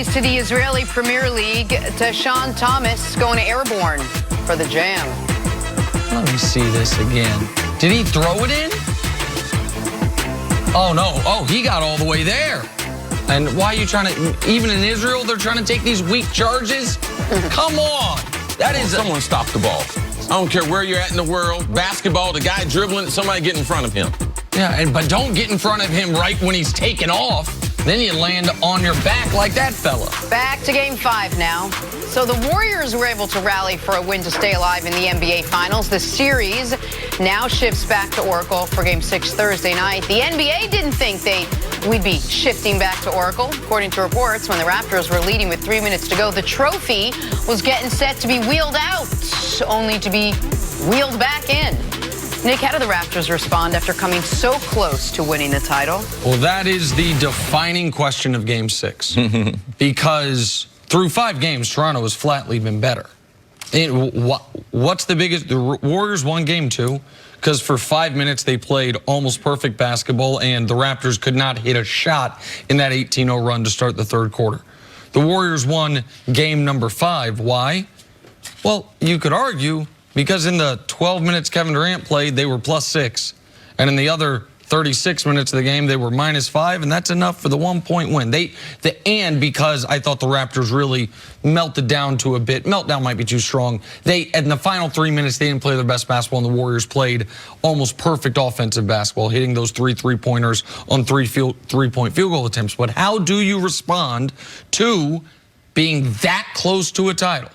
keys to the Israeli Premier League. Deshaun Thomas going to Airborne for the Jam. Let me see this again. Did he throw it in? Oh, no. Oh, he got all the way there. And why are you trying to, even in Israel, they're trying to take these weak charges? Come on. That is... Someone stop the ball. I don't care where you're at in the world. Basketball, the guy dribbling, somebody get in front of him. Yeah, but don't get in front of him right when he's taking off. Then you land on your back like that fella. Back to Game 5 now. So the Warriors were able to rally for a win to stay alive in the NBA Finals. The series now shifts back to Oracle for Game 6 Thursday night. The NBA didn't think we'd be shifting back to Oracle. According to reports, when the Raptors were leading with 3 minutes to go, the trophy was getting set to be wheeled out, only to be wheeled back in. Nick, how did the Raptors respond after coming so close to winning the title? Well, that is the defining question of Game 6. Because through 5 games, Toronto has flatly been better. What's the biggest? The Warriors won Game 2 because for 5 minutes they played almost perfect basketball, and the Raptors could not hit a shot in that 18-0 run to start the third quarter. The Warriors won Game number 5. Why? Well, you could argue because in the 12 minutes Kevin Durant played, they were +6. And in the other 36 minutes of the game, they were -5, and that's enough for the 1-point win. And because I thought the Raptors really melted down to a bit. Meltdown might be too strong. In the final 3 minutes, they didn't play their best basketball, and the Warriors played almost perfect offensive basketball, hitting those 3 3-pointers on 3 3-point field goal attempts. But how do you respond to being that close to a title?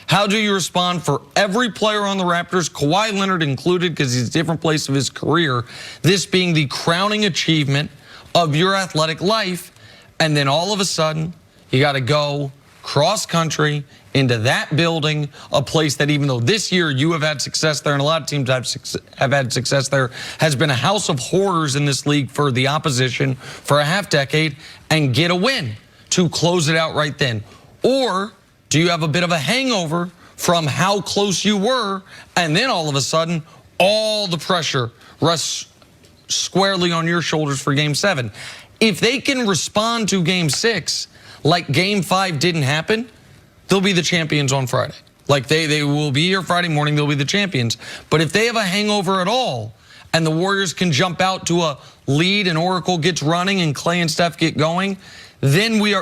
How do you respond for every player on the Raptors, Kawhi Leonard included, because he's a different place of his career, this being the crowning achievement of your athletic life, and then all of a sudden, you got to go cross-country into that building, a place that even though this year you have had success there, and a lot of teams have had success there, has been a house of horrors in this league for the opposition for a half-decade, and get a win to close it out right then? Or do you have a bit of a hangover from how close you were, and then all of a sudden, all the pressure rests squarely on your shoulders for Game 7? If they can respond to Game 6 like Game 5 didn't happen, they'll be the champions on Friday. Like they will be here Friday morning, they'll be the champions. But if they have a hangover at all, and the Warriors can jump out to a lead and Oracle gets running and Clay and Steph get going, then we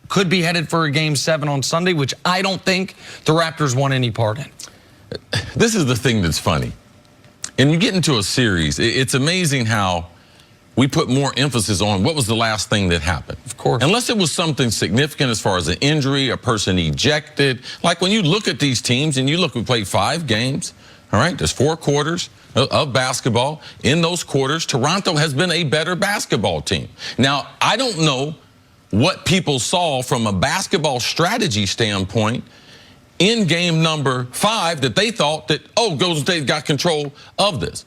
could be headed for a Game 7 on Sunday, which I don't think the Raptors want any part in. This is the thing that's funny. And you get into a series, it's amazing how we put more emphasis on what was the last thing that happened. Of course. Unless it was something significant as far as an injury, a person ejected. Like when you look at these teams and you look, we played 5 games, all right? There's 4 quarters of basketball. In those quarters, Toronto has been a better basketball team. Now, I don't know what people saw from a basketball strategy standpoint in game number 5 that they thought that, oh, Golden State got control of this.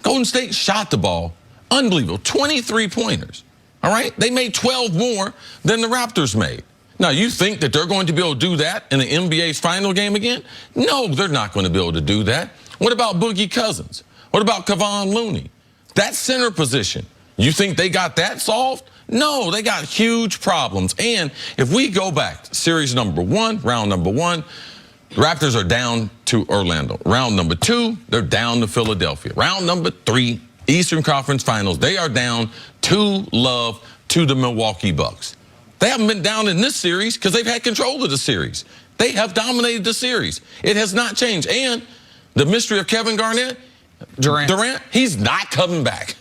Golden State shot the ball, unbelievable, 23 pointers, all right? They made 12 more than the Raptors made. Now, you think that they're going to be able to do that in the NBA's final game again? No, they're not going to be able to do that. What about Boogie Cousins? What about Kevon Looney? That center position, you think they got that solved? No, they got huge problems. And if we go back, series number 1, round number 1, Raptors are down to Orlando. Round number 2, they're down to Philadelphia. Round number 3, Eastern Conference Finals, they are down 2-0 to the Milwaukee Bucks. They haven't been down in this series because they've had control of the series. They have dominated the series. It has not changed. And the mystery of Kevin Garnett, Durant, he's not coming back.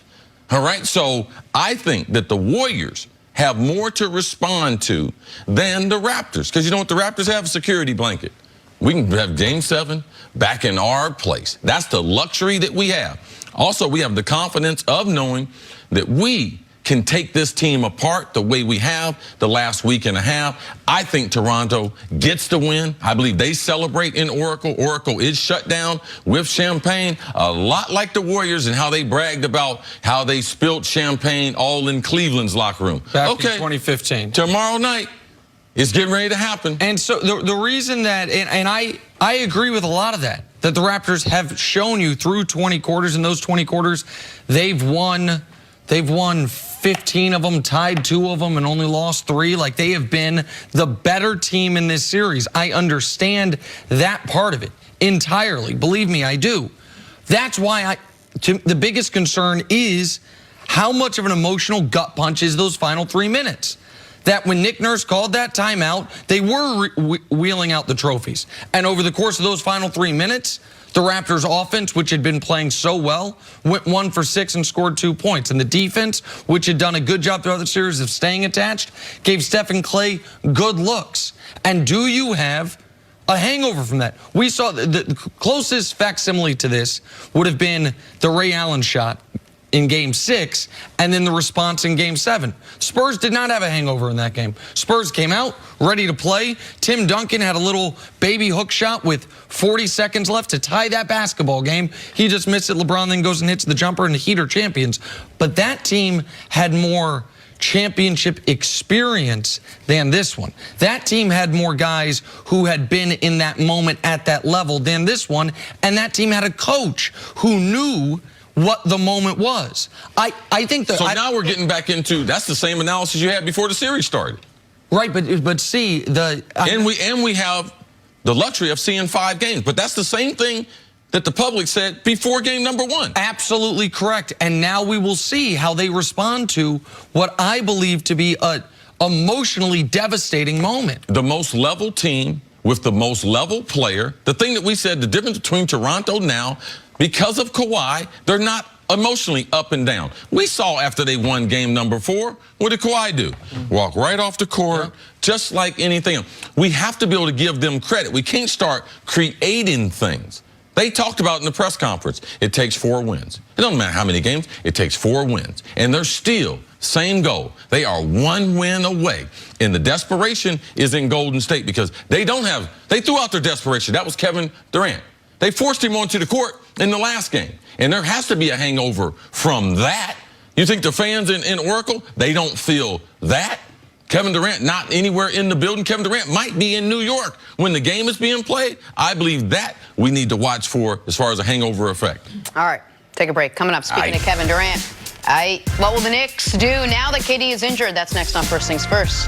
All right, so I think that the Warriors have more to respond to than the Raptors. Because you know what the Raptors have? A security blanket. We can have Game 7 back in our place. That's the luxury that we have. Also, we have the confidence of knowing that we can take this team apart the way we have the last week and a half. I think Toronto gets the win. I believe they celebrate in Oracle. Oracle is shut down with champagne, a lot like the Warriors and how they bragged about how they spilled champagne all in Cleveland's locker room. Back in 2015. Tomorrow night, it's getting ready to happen. And so the reason that, and I agree with a lot of that the Raptors have shown you through 20 quarters. In those 20 quarters, they've won 15 of them, tied 2 of them, and only lost 3. Like, they have been the better team in this series. I understand that part of it entirely. Believe me, I do. That's why the biggest concern is how much of an emotional gut punch is those final 3 minutes. That when Nick Nurse called that timeout, they were wheeling out the trophies. And over the course of those final 3 minutes, the Raptors offense, which had been playing so well, went 1 for 6 and scored 2 points. And the defense, which had done a good job throughout the series of staying attached, gave Steph and Clay good looks. And do you have a hangover from that? We saw the closest facsimile to this would have been the Ray Allen shot in Game 6, and then the response in Game 7. Spurs did not have a hangover in that game. Spurs came out ready to play. Tim Duncan had a little baby hook shot with 40 seconds left to tie that basketball game. He just missed it. LeBron then goes and hits the jumper, and the Heat are champions. But that team had more championship experience than this one. That team had more guys who had been in that moment at that level than this one, and that team had a coach who knew what the moment was. I think that... So now we're getting back into, that's the same analysis you had before the series started. Right, but see, and we have the luxury of seeing 5 games, but that's the same thing that the public said before game number 1. Absolutely correct. And now we will see how they respond to what I believe to be a emotionally devastating moment. The most level team with the most level player. The thing that we said, the difference between Toronto now, because of Kawhi, they're not emotionally up and down. We saw after they won game number 4, what did Kawhi do? Walk right off the court, just like anything else. We have to be able to give them credit. We can't start creating things. They talked about in the press conference, it takes 4 wins. It doesn't matter how many games, it takes 4 wins. And they're still, same goal. They are 1 win away. And the desperation is in Golden State because they threw out their desperation. That was Kevin Durant. They forced him onto the court in the last game. And there has to be a hangover from that. You think the fans in Oracle, they don't feel that? Kevin Durant not anywhere in the building. Kevin Durant might be in New York when the game is being played. I believe that we need to watch for as far as a hangover effect. All right, take a break. Coming up, speaking of Kevin Durant, what will the Knicks do now that KD is injured? That's next on First Things First.